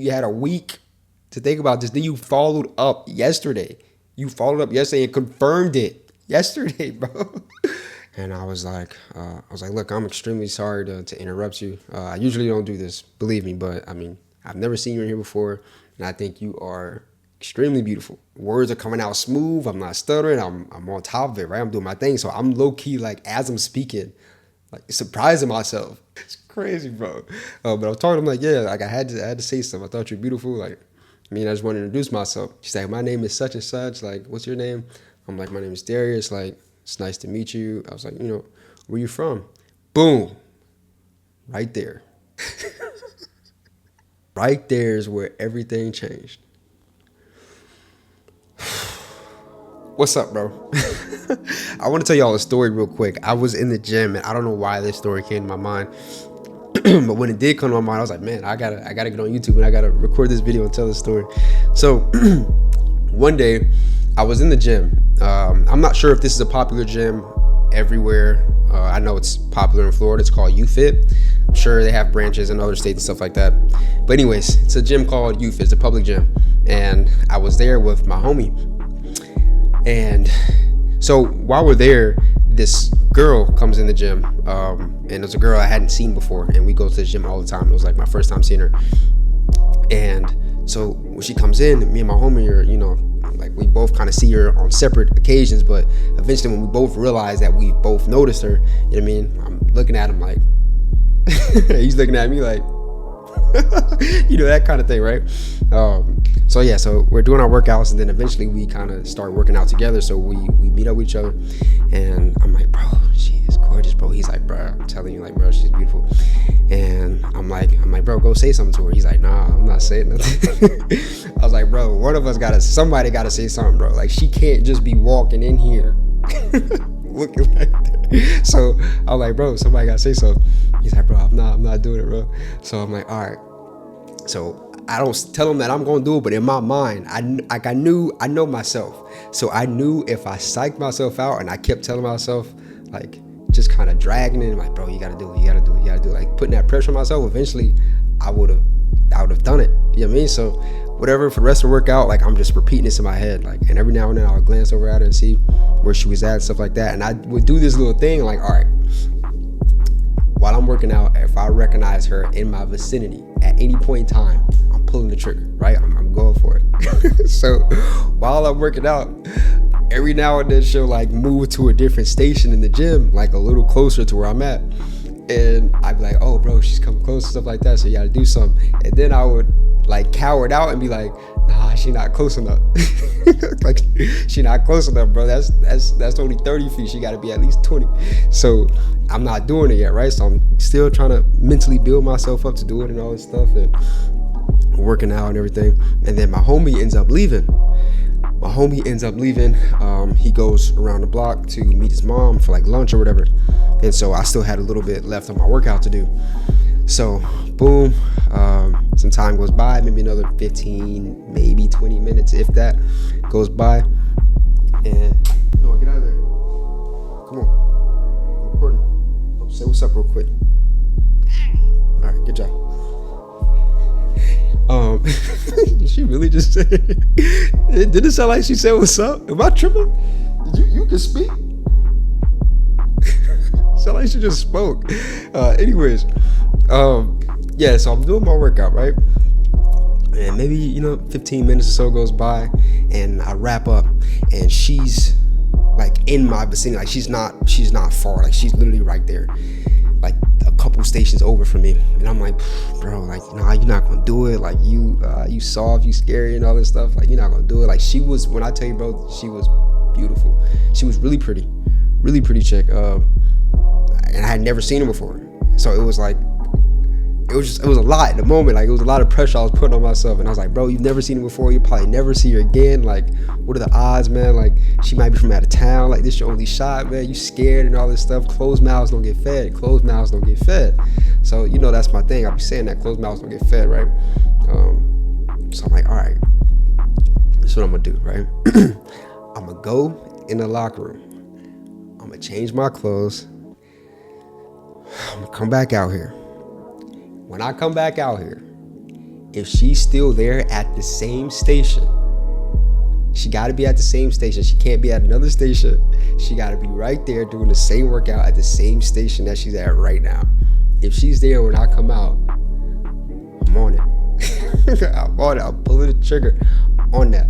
you had a week to think about this. Then you followed up yesterday. You followed up yesterday and confirmed it yesterday, bro. And I was like, look, I'm extremely sorry to interrupt you. I usually don't do this, believe me, but I mean, I've never seen you in here before, and I think you are extremely beautiful. Words are coming out smooth. I'm not stuttering. I'm on top of it, right? I'm doing my thing. So I'm low key, like, as I'm speaking, like, surprising myself. It's crazy, bro. But I was talking to him like, yeah, like, I had to say something. I thought you're beautiful. Like, I mean, I just want to introduce myself. She's like, my name is such and such. Like, what's your name? I'm like, my name is Darius. Like, it's nice to meet you. I was like, where you from? Boom. Right there. Right there is where everything changed. What's up, bro? I want to tell y'all a story real quick. I was in the gym, and I don't know why this story came to my mind. But when it did come to my mind, I was like, man, I gotta get on YouTube and I gotta record this video and tell this story. So one day I was in the gym. I'm not sure if this is a popular gym everywhere. I know it's popular in Florida. It's called UFit. I'm sure they have branches in other states and stuff like that. But anyways, it's a gym called UFit. It's a public gym. And I was there with my homie. And so while we're there, this girl comes in the gym. And it's a girl I hadn't seen before. And we go to the gym all the time. It was like my first time seeing her. And so when she comes in, me and my homie are, like, we both kind of see her on separate occasions, but eventually when we both realize that we both noticed her, you know what I mean? I'm looking at him like, he's looking at me like, that kind of thing, right? So we're doing our workouts, and then eventually we kind of start working out together. So we meet up with each other, and I'm like, bro, she is gorgeous, bro. He's like, bro, I'm telling you, like, bro, she's beautiful. And I'm like, bro, go say something to her. He's like, nah, I'm not saying nothing. I was like, bro, one of us somebody gotta say something, bro. Like, she can't just be walking in here looking like that. So I was like, bro, somebody gotta say something. He's like, bro, I'm not doing it, bro. So I'm like, all right. So I don't tell him that I'm gonna do it, but in my mind, I know myself. So I knew if I psyched myself out and I kept telling myself, like, just kind of dragging it, like, bro, you gotta do it, like, putting that pressure on myself, eventually I would have done it. You know what I mean? So whatever, for the rest of the workout, like, I'm just repeating this in my head, like, and every now and then I would glance over at her and see where she was at and stuff like that. And I would do this little thing, like, all right, while I'm working out, if I recognize her in my vicinity at any point in time, I'm pulling the trigger, right? I'm going for it. So while I'm working out, every now and then she'll, like, move to a different station in the gym, like a little closer to where I'm at. And I'd be like, oh, bro, she's coming close and stuff like that, so you gotta do something. And then I would, like, cower it out and be like, nah, she not close enough. Like, she not close enough, bro. That's only 30 feet. She gotta be at least 20. So I'm not doing it yet, right? So I'm still trying to mentally build myself up to do it and all this stuff, and working out and everything. And then my homie ends up leaving. He goes around the block to meet his mom for, like, lunch or whatever. And so I still had a little bit left on my workout to do. So boom, some time goes by, maybe another 15, maybe 20 minutes, if that, goes by. And no, get out of there. Come on, I'm recording. Oh, say what's up real quick. All right, good job. She really just said it. Did it sound like she said what's up? Am I tripping? You can speak? Sound like she just spoke. Anyways, yeah, so I'm doing my workout, right? And maybe, 15 minutes or so goes by, and I wrap up, and she's, like, in my vicinity. Like, she's not far. Like, she's literally right there, like a couple stations over from me. And I'm like, bro, like, nah, you're not gonna do it. Like, you soft, you scary and all this stuff. Like, you're not gonna do it. Like, she was, when I tell you, bro, she was beautiful. She was really pretty chick. And I had never seen her before. So it was like, it was a lot in the moment. Like, it was a lot of pressure I was putting on myself. And I was like, bro, you've never seen her before. You'll probably never see her again. Like, what are the odds, man? Like, she might be from out of town. Like, this your only shot, man. You scared and all this stuff. Closed mouths don't get fed. So, that's my thing. I be saying that closed mouths don't get fed, right? So I'm like, all right, this is what I'm gonna do, right? I'm gonna go in the locker room. I'm gonna change my clothes. I'm gonna come back out here. When I come back out here, if she's still there at the same station, she got to be at the same station. She can't be at another station. She got to be right there doing the same workout at the same station that she's at right now. If she's there when I come out, I'm on it. I'm on it. I'm pulling the trigger on that.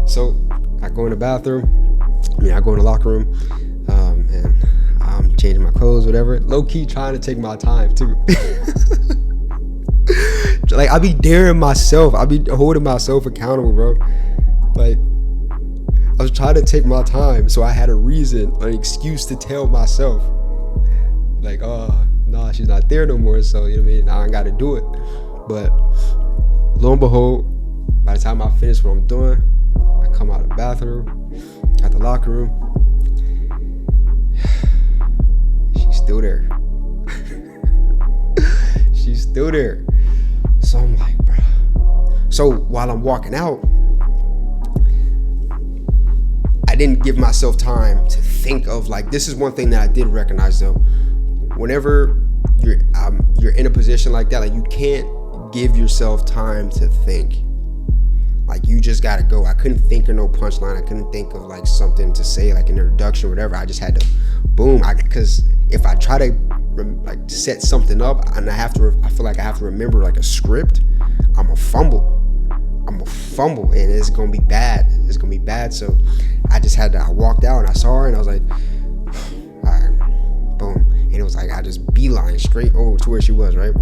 So I go in the bathroom. I go in the locker room, and I'm changing my clothes, whatever. Low key trying to take my time too. Like, I be daring myself. I be holding myself accountable, bro. Like, I was trying to take my time, so I had a reason, an excuse to tell myself, like, oh, no, she's not there no more, so, you know what I mean, now I gotta do it. But lo and behold, by the time I finish what I'm doing, I come out of the bathroom, out the locker room, she's still there. She's still there. So I'm like, bro. So while I'm walking out, I didn't give myself time to think of, like, this is one thing that I did recognize though. Whenever you're in a position like that, like, you can't give yourself time to think. Like, you just gotta go. I couldn't think of no punchline. I couldn't think of like something to say, like an introduction or whatever. I just had to boom. Because if I try to like set something up and I feel like I have to remember like a script, I'm a fumble and it's gonna be bad. So I walked out and I saw her and I was like, all right, boom. And it was like, I just beeline straight over to where she was, right?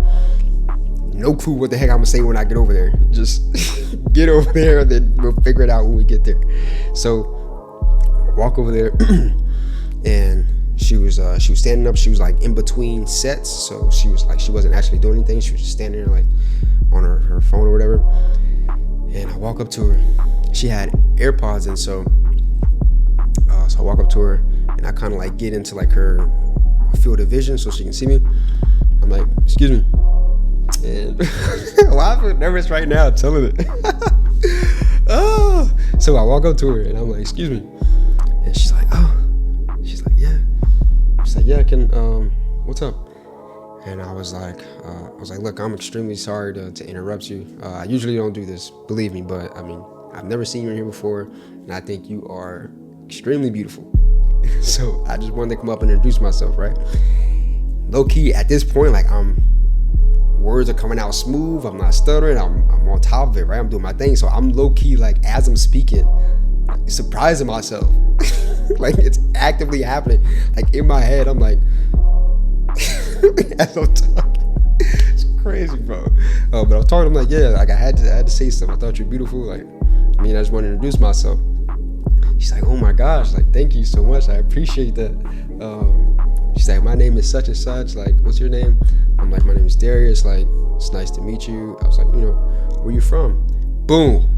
No clue what the heck I'm gonna say when I get over there. Just get over there and then we'll figure it out when we get there. So I walk over there and she was standing up. She was like in between sets. So she wasn't actually doing anything. She was just standing there like on her phone or whatever. And I walk up to her. She had AirPods in, so I walk up to her and I kind of like get into like her field of vision so she can see me. I'm like, excuse me. And well, I feel nervous right now telling it. Oh, so I walk up to her and I'm like, excuse me. And she's like, yeah. She's like, yeah, what's up? And I was like, look, I'm extremely sorry to interrupt you. I usually don't do this, believe me, but I mean, I've never seen you in here before, and I think you are extremely beautiful. So I just wanted to come up and introduce myself, right? Low key, at this point, like, words are coming out smooth. I'm not stuttering. I'm on top of it, right? I'm doing my thing. So I'm low key, like, as I'm speaking, like, surprising myself. Like, it's actively happening. Like, in my head, I'm like, as I'm talking, it's crazy, bro. But I'm talking, I'm like, yeah, like, I had to say something. I thought you're beautiful. Like, I mean, I just wanted to introduce myself. She's like, oh my gosh, like, thank you so much. I appreciate that. She's like, my name is such and such. Like, what's your name? I'm like, my name is Darius. Like, it's nice to meet you. I was like, where you from? Boom.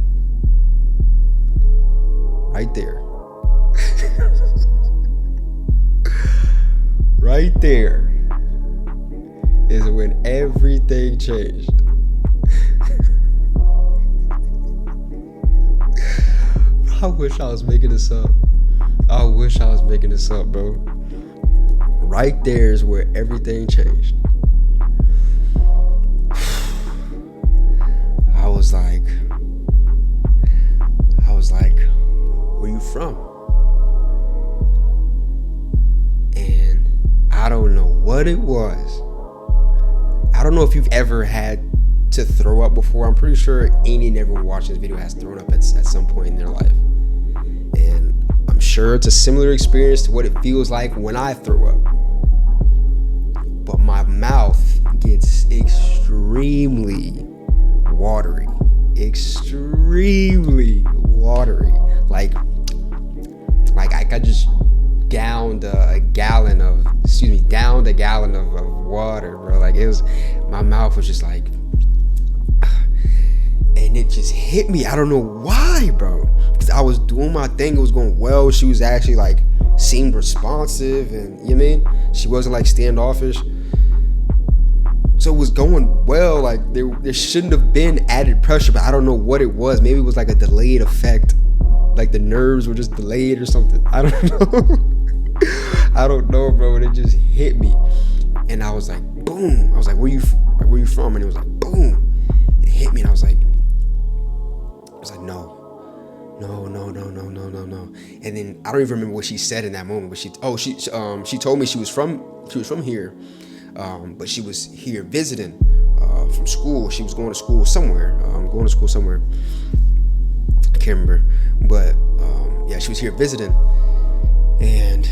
Right there. Right there is when everything changed. I wish I was making this up. Bro. Right there is where everything changed. I was like, where you from? And I don't know what it was. I don't know if you've ever had to throw up before. I'm pretty sure any and everyone watching this video has thrown up at some point in their life. And I'm sure it's a similar experience to what it feels like when I throw up. But my mouth gets extremely watery. Like I just downed a gallon of water, bro. Like, it was, my mouth was just like, and it just hit me. I don't know why, bro. Because I was doing my thing. It was going well. She was actually like, seemed responsive, and you know what I mean? She wasn't like standoffish. So it was going well. Like, there shouldn't have been added pressure, but I don't know what it was. Maybe it was like a delayed effect. Like the nerves were just delayed or something. I don't know. I don't know, bro. And it just hit me. And I was like, boom. I was like, where you from? And it was like, boom. It hit me, and I was like, no. And then I don't even remember what she said in that moment, but she told me she was from here, but she was here visiting from school. She was going to school somewhere. I can't remember, but yeah, she was here visiting, and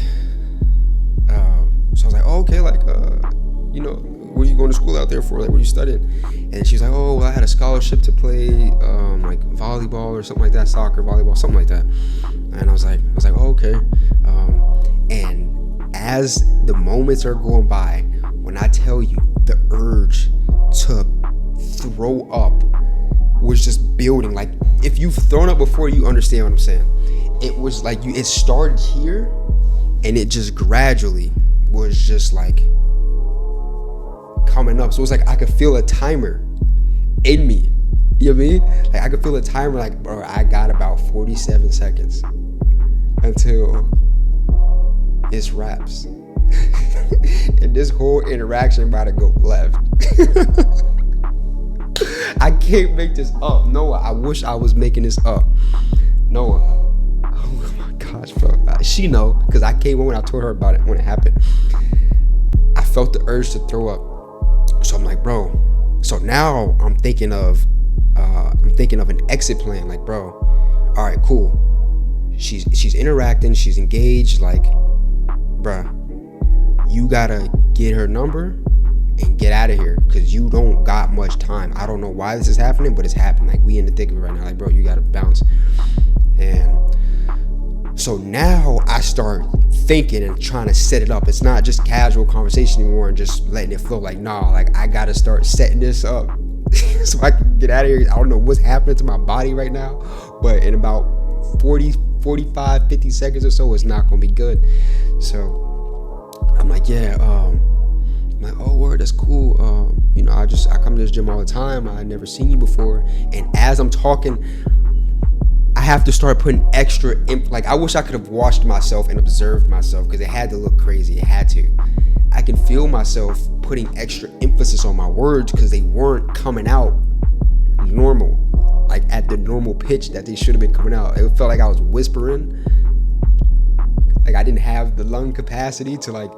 so I was like, oh, okay, like what are you going to school out there for? Like, what are you studying? And she was like, oh, well, I had a scholarship to play like volleyball or something like that, soccer, volleyball, something like that. And I was like, oh, okay. And as the moments are going by, when I tell you the urge to throw up was just building. Like, if you've thrown up before, you understand what I'm saying. It was like it started here, and it just gradually was just like coming up. So it was like I could feel a timer in me. You know what I mean? Like, I could feel a timer, like, bro, I got about 47 seconds until it's wraps. And this whole interaction about to go left. I can't make this up. Noah, I wish I was making this up. Noah. Oh my gosh, bro. She know, because I came home and I told her about it when it happened. I felt the urge to throw up. So I'm like, bro. So now I'm thinking of an exit plan. Like, bro, all right, cool. She's interacting, she's engaged. Like, bruh, you gotta get her number and get out of here, because you don't got much time. I don't know why this is happening, but it's happening. Like, we in the thick of it right now. Like, bro, you gotta bounce. And so now I start thinking and trying to set it up. It's not just casual conversation anymore and just letting it flow. Like, nah, like, I gotta start setting this up so I can get out of here. I don't know what's happening to my body right now, but in about 45, 50 seconds or so, it's not gonna be good. So I'm like, yeah, I'm like, oh, word, that's cool. I come to this gym all the time. I never seen you before. And as I'm talking, I have to start putting extra, like, I wish I could have watched myself and observed myself, because it had to look crazy. It had to. I can feel myself putting extra emphasis on my words because they weren't coming out normal, like at the normal pitch that they should have been coming out. It felt like I was whispering, like I didn't have the lung capacity to like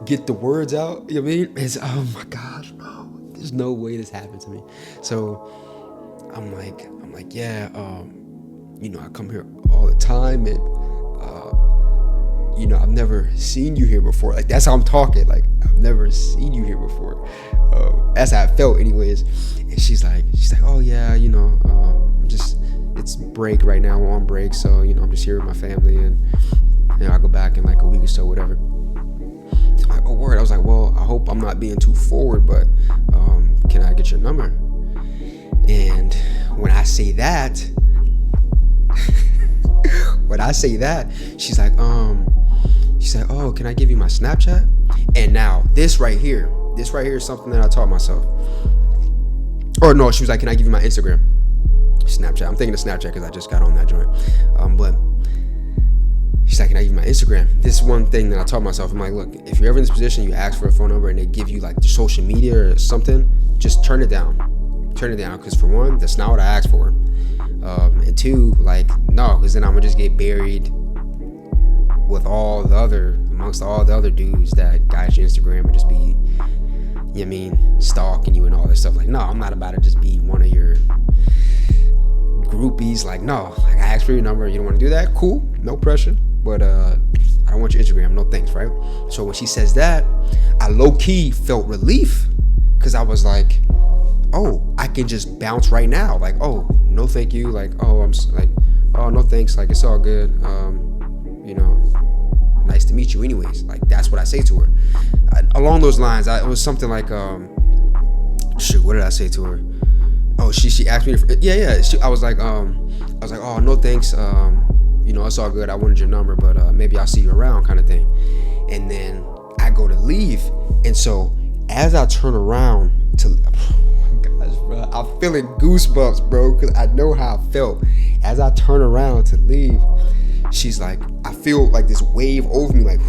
get the words out. You know what I mean? It's, oh my gosh, bro, there's no way this happened to me. So I'm like, yeah, I come here all the time, and I've never seen you here before. Like, that's how I'm talking. Like, I've never seen you here before. That's how I felt, anyways. And she's like, oh yeah, it's break right now. I'm on break, so I'm just here with my family, and I'll go back in like a week or so, whatever. So I'm like, oh word. I was like, well, I hope I'm not being too forward, but can I get your number? And when I say that, she's like, oh, can I give you my Snapchat? And now this right here is something that I taught myself. Or no, she was like, can I give you my Instagram? Snapchat. I'm thinking of Snapchat because I just got on that joint. But she's like, can I give you my Instagram? This is one thing that I taught myself. I'm like, look, if you're ever in this position, you ask for a phone number and they give you like social media or something, just turn it down. Because for one, that's not what I asked for. And two, like, no, because then I'm gonna just get buried with amongst all the other dudes that got your Instagram and just be, stalking you and all this stuff. Like, no, I'm not about to just be one of your groupies. Like, no, like, I asked for your number. You don't want to do that? Cool, no pressure. But I don't want your Instagram. No thanks, right? So when she says that, I low-key felt relief, because I was like, oh, I can just bounce right now. Like, oh, no thank you. Like, oh, I'm like, oh, no thanks. Like, it's all good. Nice to meet you anyways. Like, that's what I say to her. Along those lines, it was something like, what did I say to her? Oh, she asked me, I was like, oh, no thanks. It's all good. I wanted your number, but maybe I'll see you around, kind of thing. And then I go to leave. And so as I turn around to, bro, I'm feeling goosebumps, bro, because I know how I felt. As I turn around to leave, she's like, I feel like this wave over me, like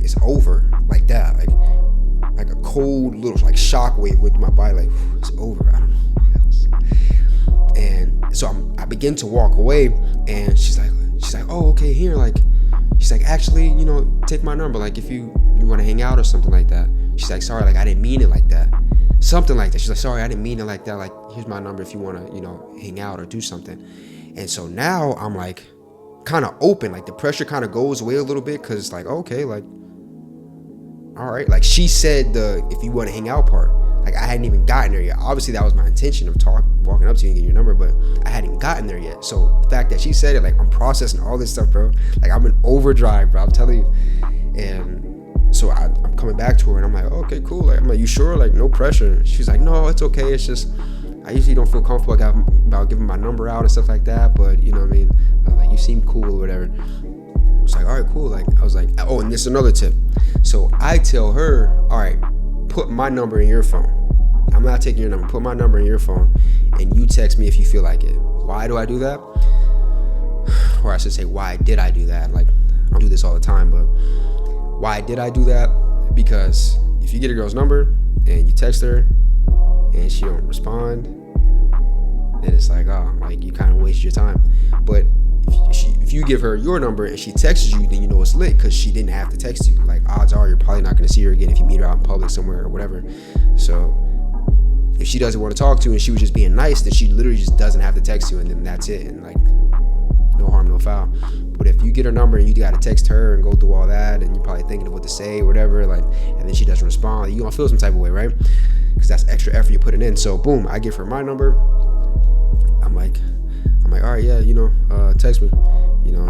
it's over, like that, like a cold little like shock wave with my body, like it's over. I don't know what the hell begin to walk away, and she's like, oh, okay, here, like, she's like, actually, take my number, like, if you want to hang out or something like that. She's like, sorry, like, I didn't mean it like that. Something like that. She's like, sorry, I didn't mean it like that. Like, here's my number if you want to, hang out or do something. And so now I'm like, kind of open, like the pressure kind of goes away a little bit, because it's like, okay, like, all right, like she said the if you want to hang out part, like I hadn't even gotten there yet. Obviously that was my intention of walking up to you and getting your number, but I hadn't gotten there yet. So the fact that she said it, like I'm processing all this stuff, bro. Like I'm in overdrive, bro, I'm telling you. And so I'm coming back to her, and I'm like, okay, cool. Like I'm like, you sure? Like no pressure. She's like, no, it's okay. It's just I usually don't feel comfortable about giving my number out and stuff like that, but you know what I mean? Like you seem cool or whatever. It's like, all right, cool. Like I was like, oh, and this is another tip. So I tell her, all right, put my number in your phone. I'm not taking your number. Put my number in your phone, and you text me if you feel like it. Why do I do that? Or I should say, why did I do that? Like I don't do this all the time, but why did I do that? Because if you get a girl's number and you text her and she don't respond, then it's like, oh, like you kind of waste your time. But if you give her your number and she texts you, then you know it's lit, because she didn't have to text you. Like odds are you're probably not going to see her again if you meet her out in public somewhere or whatever. So if she doesn't want to talk to you and she was just being nice, then she literally just doesn't have to text you, and then that's it. And like no harm, no foul. But if you get her number and you got to text her and go through all that, and you're probably thinking of what to say or whatever, like, and then she doesn't respond, you're gonna feel some type of way, right? Because that's extra effort you're putting in. So boom, I give her my number. I'm like, all right, yeah, text me.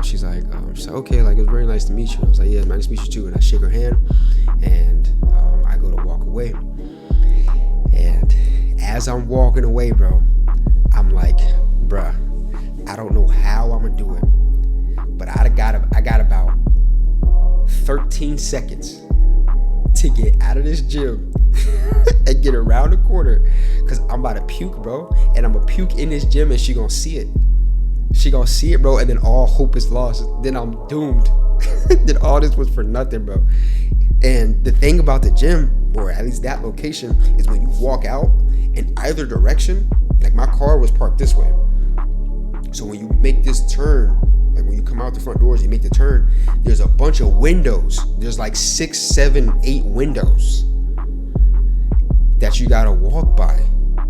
She's like, okay, like it was very nice to meet you. I was like, yeah, nice to meet you too. And I shake her hand, and I go to walk away. And as I'm walking away, bro, I'm like, bruh, I don't know how I'm gonna do it, but I got about 13 seconds to get out of this gym and get around the corner, because I'm about to puke, bro, and I'm gonna puke in this gym, and she gonna see it. She gonna see it, bro, and then all hope is lost. Then I'm doomed. Then all this was for nothing, bro. And the thing about the gym, or at least that location, is when you walk out in either direction, like my car was parked this way. So when you make this turn, like when you come out the front doors, you make the turn, there's a bunch of windows. There's like 6, 7, 8 windows that you gotta walk by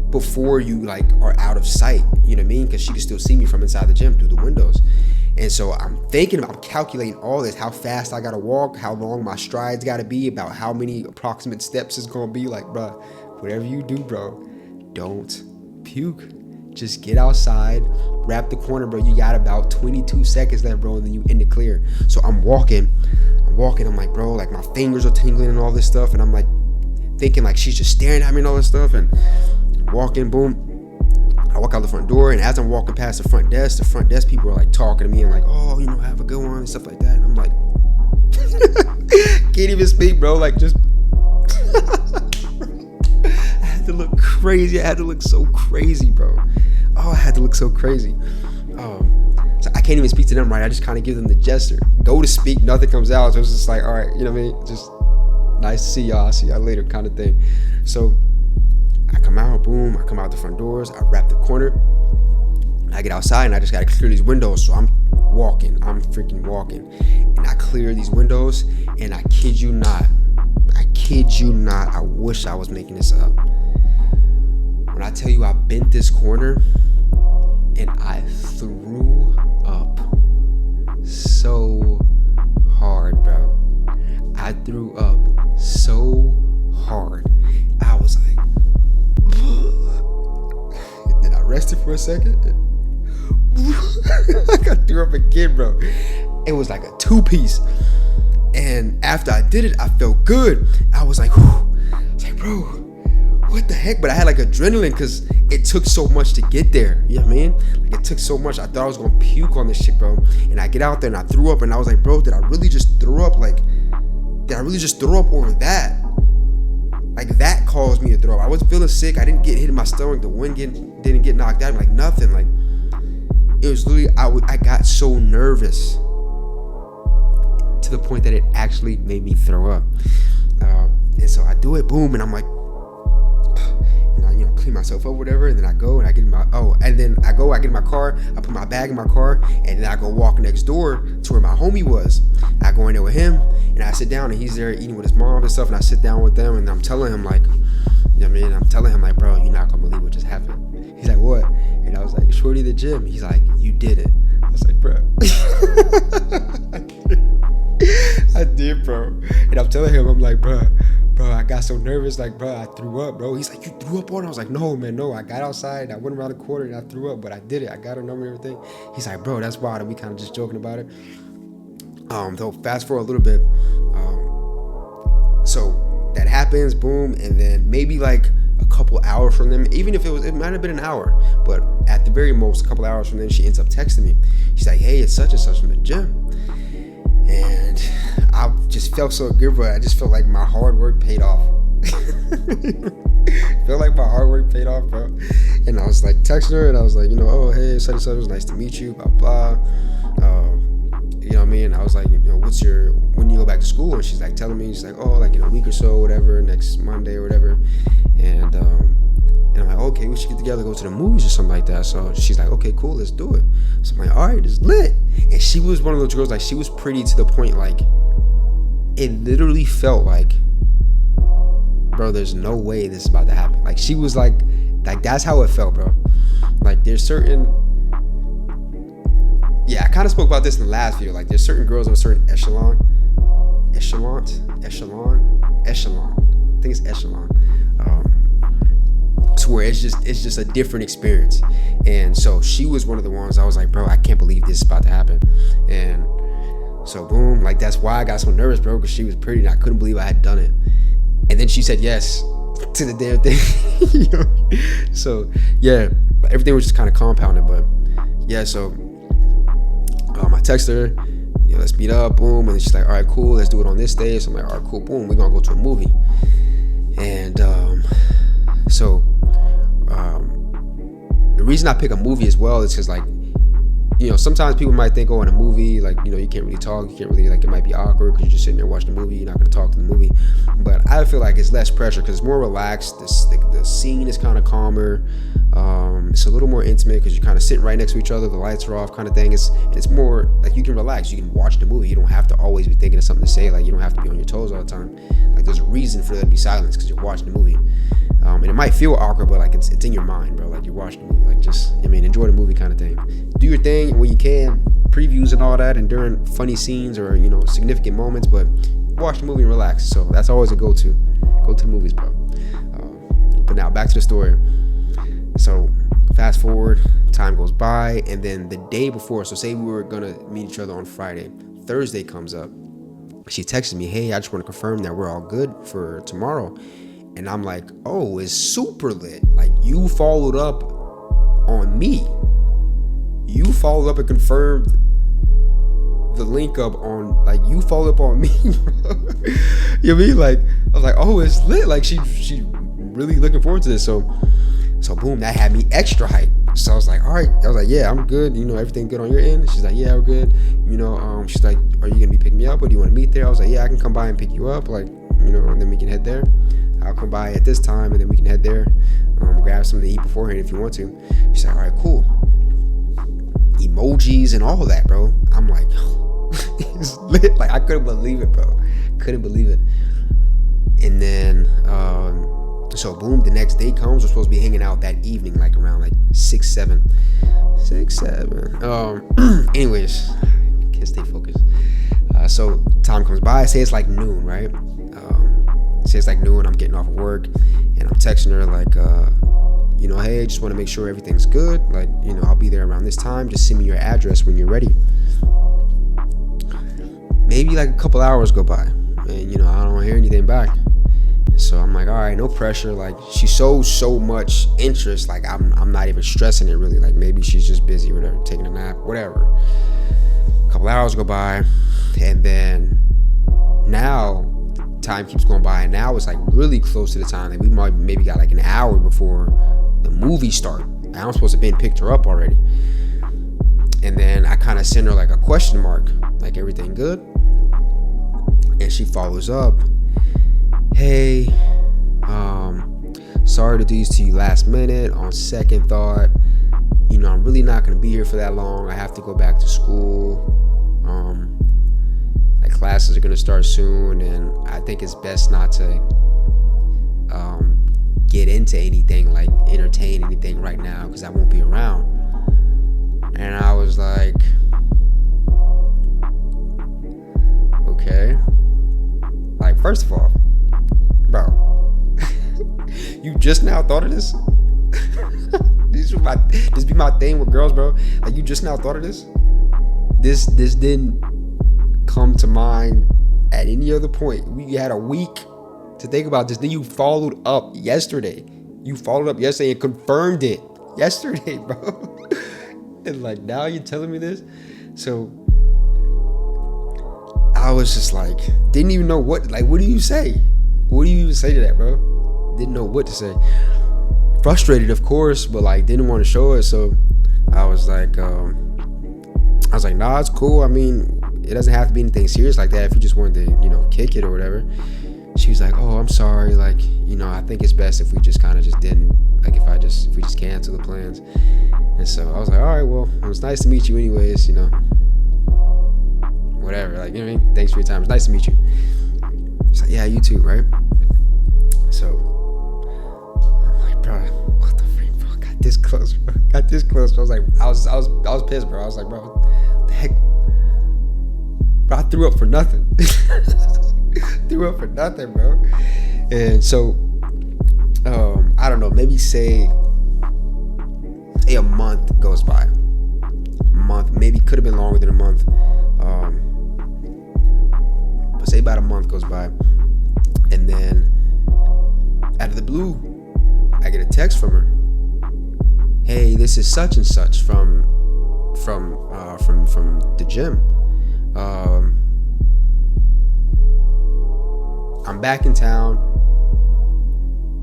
before you like are out of sight, you know what I mean? Because she can still see me from inside the gym through the windows. And so I'm calculating all this, how fast I gotta walk, how long my strides gotta be, about how many approximate steps it's gonna be. Like, bro, whatever you do, bro, don't puke. Just get outside, wrap the corner, bro. You got about 22 seconds left, bro, and then you in the clear. So I'm walking, I'm like, bro, like my fingers are tingling and all this stuff, and I'm like thinking like she's just staring at me and all this stuff, and walking, boom, I walk out the front door, and as I'm walking past the front desk people are like talking to me and like, oh, have a good one and stuff like that. And I'm like, can't even speak, bro. Like just I had to look crazy. I had to look so crazy, bro. Oh, I had to look so crazy. So I can't even speak to them, right? I just kind of give them the gesture. Go to speak, nothing comes out. So it's just like, all right, you know what I mean? Just nice to see y'all. I'll see y'all later kind of thing. So I come out, boom, I come out the front doors, I wrap the corner, I get outside, and I just gotta clear these windows. So I'm freaking walking, and I clear these windows, and I kid you not, I wish I was making this up. When I tell you I bent this corner, and I threw up so hard, bro. I threw up so hard. I was like, then I rested for a second. I threw up again, bro. It was like a 2-piece. And after I did it, I felt good. I was like, bro, what the heck? But I had like adrenaline, because it took so much to get there. You know what I mean? Like it took so much. I thought I was gonna puke on this shit, bro. And I get out there and I threw up, and I was like, bro, did I really just throw up? Like, did I really just throw up over that? Like that caused me to throw up. I wasn't feeling sick. I didn't get hit in my stomach. The wind didn't get knocked out. Like nothing. Like it was literally, I got so nervous to the point that it actually made me throw up. And so I do it, boom, and I'm like, and I clean myself up, whatever, and then I go and I get in my I get in my car, I put my bag in my car, and then I go walk next door to where my homie was. I go in there with him, and I sit down, and he's there eating with his mom and stuff, and I sit down with them, and I'm telling him like, I'm telling him like, bro, you're not gonna believe what just happened. He's like, what? And I was like, shorty, the gym. He's like, you did it. I was like, bro. I did, bro. And I'm telling him, I'm like, bro, I got so nervous, like, bro, I threw up, bro. He's like, you threw up on it? I was like, no, man, no. I got outside, I went around the corner, and I threw up, but I did it. I got her number and everything. He's like, bro, that's wild. And we kind of just joking about it. Though, fast forward a little bit. So that happens, boom, and then maybe like a couple hours from them, even if it might have been an hour, but at the very most, a couple hours from then, she ends up texting me. She's like, hey, it's such and such from the gym. And I just felt so good, bro. I just felt like my hard work paid off. Felt like my hard work paid off, bro. And I was like texting her, and I was like, oh, hey, such and such, it was nice to meet you, blah, blah. You know what I mean? I was like, when do you go back to school? And she's like telling me, she's like, oh, like in a week or so, whatever, next Monday or whatever. And I'm like, okay, we should get together, go to the movies or something like that. So she's like, okay, cool, let's do it. So I'm like, all right, it's lit. And she was one of those girls, like, she was pretty to the point, like, it literally felt like, bro, there's no way this is about to happen. Like, she was like that's how it felt, bro. Like, there's certain, I kind of spoke about this in the last video. Like, there's certain girls of a certain echelon. I think it's echelon. To where it's just a different experience. And so she was one of the ones I was like, bro, I can't believe this is about to happen. And so boom, like, that's why I got so nervous, bro, because she was pretty and I couldn't believe I had done it. And then she said yes to the damn thing. So yeah, everything was just kind of compounded. But yeah, so I texted her, let's meet up, boom. And then she's like, all right, cool, let's do it on this day. So I'm like, all right, cool, boom, we're gonna go to a movie. And the reason I pick a movie as well is because, like, sometimes people might think, oh, in a movie, like, you can't really talk, you can't really, like, it might be awkward because you're just sitting there watching the movie, you're not going to talk to the movie. But I feel like it's less pressure because it's more relaxed. The scene is kind of calmer. It's a little more intimate because you're kind of sitting right next to each other, the lights are off, kind of thing. It's more like you can relax, you can watch the movie, you don't have to always be thinking of something to say, like, you don't have to be on your toes all the time. Like, there's a reason for there to be silence because you're watching the movie. And it might feel awkward, but like it's in your mind, bro. Like, you're watching the movie, like, just, enjoy the movie kind of thing. Do your thing when you can, previews and all that, and during funny scenes or, significant moments, but watch the movie and relax. So that's always a go-to. Go to the movies, bro. But now back to the story. So fast forward, time goes by, and then the day before, so say we were gonna meet each other on Friday, Thursday comes up. She texted me, hey, I just want to confirm that we're all good for tomorrow. And I'm like, oh, it's super lit. Like, you followed up on me. You followed up and confirmed the link up on, like, you followed up on me, bro. You know what I mean? Like, I was like, oh, it's lit. Like, she really looking forward to this. So boom, that had me extra hyped. So I was like, all right. I was like, yeah, I'm good. Everything good on your end? She's like, yeah, we're good. She's like, are you gonna be picking me up, or do you want to meet there? I was like, yeah, I can come by and pick you up, like, and then we can head there. I'll come by at this time, and then we can head there, grab something to eat beforehand if you want to. She's like, all right, cool. Emojis and all that, bro. I'm like, it's lit. Like, I couldn't believe it, bro. Couldn't believe it. And then, so boom, the next day comes. We're supposed to be hanging out that evening, like around like 6, 7. Anyways, can't stay focused. So time comes by. Say it's like noon, right? Say it's like noon. I'm getting off of work, and I'm texting her like, hey, just want to make sure everything's good. Like, I'll be there around this time. Just send me your address when you're ready. Maybe like a couple hours go by, and I don't hear anything back. So I'm like, all right, no pressure. Like, she shows so much interest. Like, I'm not even stressing it really. Like, maybe she's just busy or whatever, taking a nap, whatever. A couple hours go by, and then now time keeps going by, and now it's like really close to the time. Like, we might maybe got like an hour before the movie start. I'm supposed to have been picked her up already. And then I kind of send her like a question mark, like, everything good? And she follows up, hey, Sorry to do these to you last minute. On second thought, I'm really not going to be here for that long. I have to go back to school. Like classes are going to start soon, and I think it's best not to get into anything, like entertain anything right now, because I won't be around. And I was like, okay. Like, first of all, bro, you just now thought of this? This be my thing with girls, bro. Like, you just now thought of this? This didn't come to mind at any other point. We had a week to think about this. Then you followed up yesterday. And confirmed it yesterday, bro. And like, now you're telling me this? So I was just like, didn't even know what do you say? What do you even say to that, bro? Didn't know what to say. Frustrated, of course, but like didn't want to show it. So I was like, nah, it's cool. I mean, it doesn't have to be anything serious like that if you just wanted to, kick it or whatever. She was like, oh, I'm sorry. Like, I think it's best if we just kind of just didn't, like, if we just cancel the plans. And so I was like, all right, well, it was nice to meet you anyways, whatever. Like, you know what I mean? Thanks for your time. It's nice to meet you. She's like, yeah, you too, right? So I'm like, bro, what the freak, bro? Got this close, bro. I was like, I was pissed, bro. I was like, bro, what the heck? Bro, I threw up for nothing. Bro. And so, I don't know, maybe say a month goes by. Maybe could have been longer than a month. But say about a month goes by. And then, out of the blue, I get a text from her. Hey, this is such and such from the gym. I'm back in town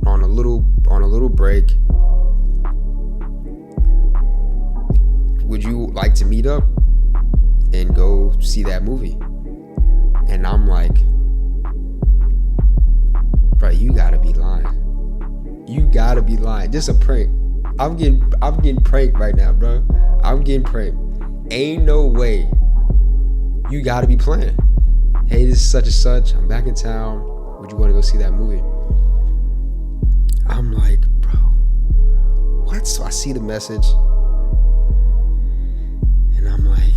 on a little break. Would you like to meet up and go see that movie? And I'm like, bro, you gotta be lying. This is a prank. I'm getting pranked right now, bro. I'm getting pranked. Ain't no way. You gotta be playing. Hey, this is such and such. I'm back in town. Would you want to go see that movie? I'm like, bro, what? So I see the message. And I'm like,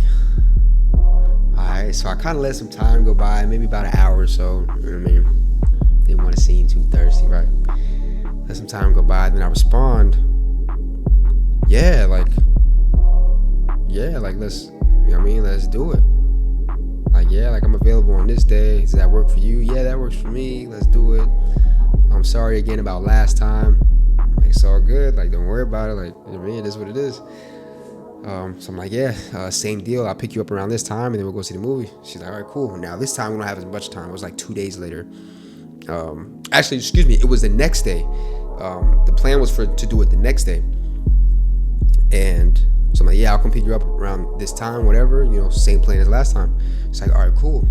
all right. So I kind of let some time go by, maybe about an hour or so. You know what I mean? Didn't want to seem too thirsty, right? Let some time go by. Then I respond, yeah, let's, let's do it. Like, yeah, like I'm available on this day. Does that work for you? Yeah, that works for me. Let's do it. I'm sorry again about last time. Like, it's all good. Like, don't worry about it. Like, you know what I mean? It is what it is. So I'm like, yeah, same deal. I'll pick you up around this time and then we'll go see the movie. She's like, all right, cool. Now, this time we don't have as much time. It was like 2 days later. Actually, excuse me. It was the next day. The plan was to do it the next day. And so I'm like, yeah, I'll come pick you up around this time, whatever, same plan as last time. It's like, all right, cool.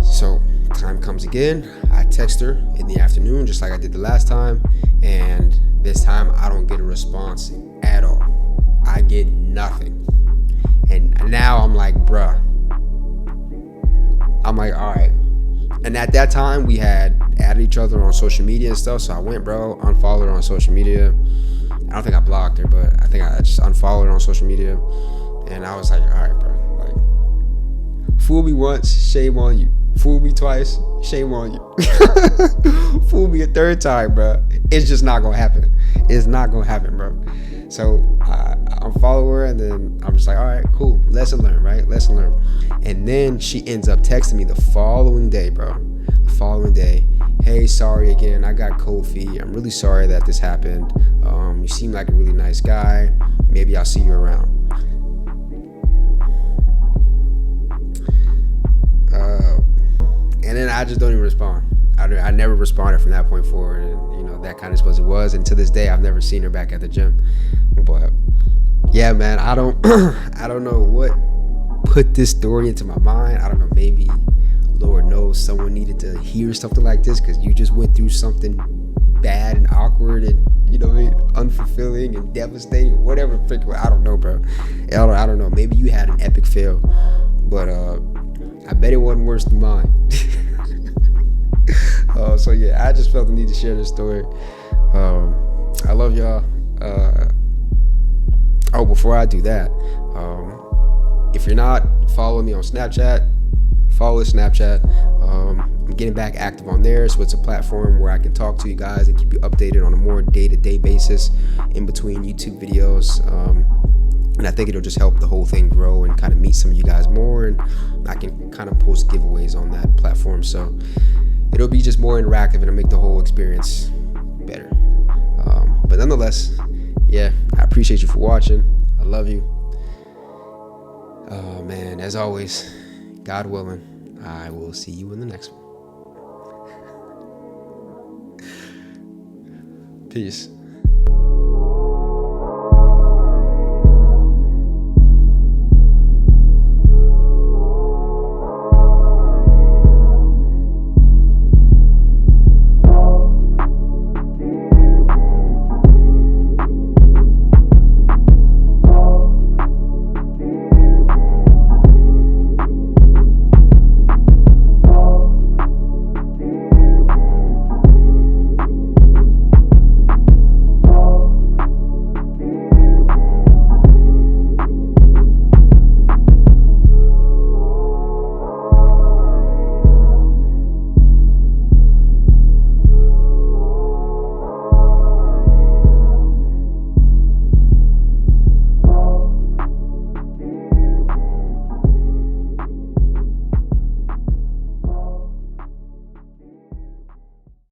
So time comes again. I text her in the afternoon, just like I did the last time. And this time I don't get a response at all. I get nothing. And now I'm like, bruh. I'm like, all right. And at that time we had added each other on social media and stuff. So I went, bro, unfollowed her on social media. I don't think I blocked her, but I think I just unfollowed her on social media. And I was like, all right, bro. Like, fool me once, shame on you. Fool me twice, shame on you. Fool me a third time, bro. It's just not gonna happen. It's not gonna happen, bro. So I unfollow her, and then I'm just like, all right, cool. Lesson learned, right? Lesson learned. And then she ends up texting me the following day, bro. The following day. Hey, sorry again. I got cold feet. I'm really sorry that this happened. You seem like a really nice guy. Maybe I'll see you around. And then I just don't even respond. I never responded from that point forward. And, that kind of was it was. And to this day, I've never seen her back at the gym. But yeah, man, I don't know what put this story into my mind. I don't know. Maybe Lord knows someone needed to hear something like this because you just went through something bad and awkward and, you know what I mean, unfulfilling and devastating, whatever. I don't know, bro. I don't know. Maybe you had an epic fail, but I bet it wasn't worse than mine. So yeah, I just felt the need to share this story. I love y'all. Oh, before I do that, if you're not following me on Snapchat, follow the Snapchat. I'm getting back active on there, so it's a platform where I can talk to you guys and keep you updated on a more day-to-day basis in between YouTube videos. And I think it'll just help the whole thing grow and kind of meet some of you guys more, and I can kind of post giveaways on that platform. So it'll be just more interactive and it'll make the whole experience better. But nonetheless, yeah, I appreciate you for watching. I love you. Oh man, as always, God willing, I will see you in the next one. Peace.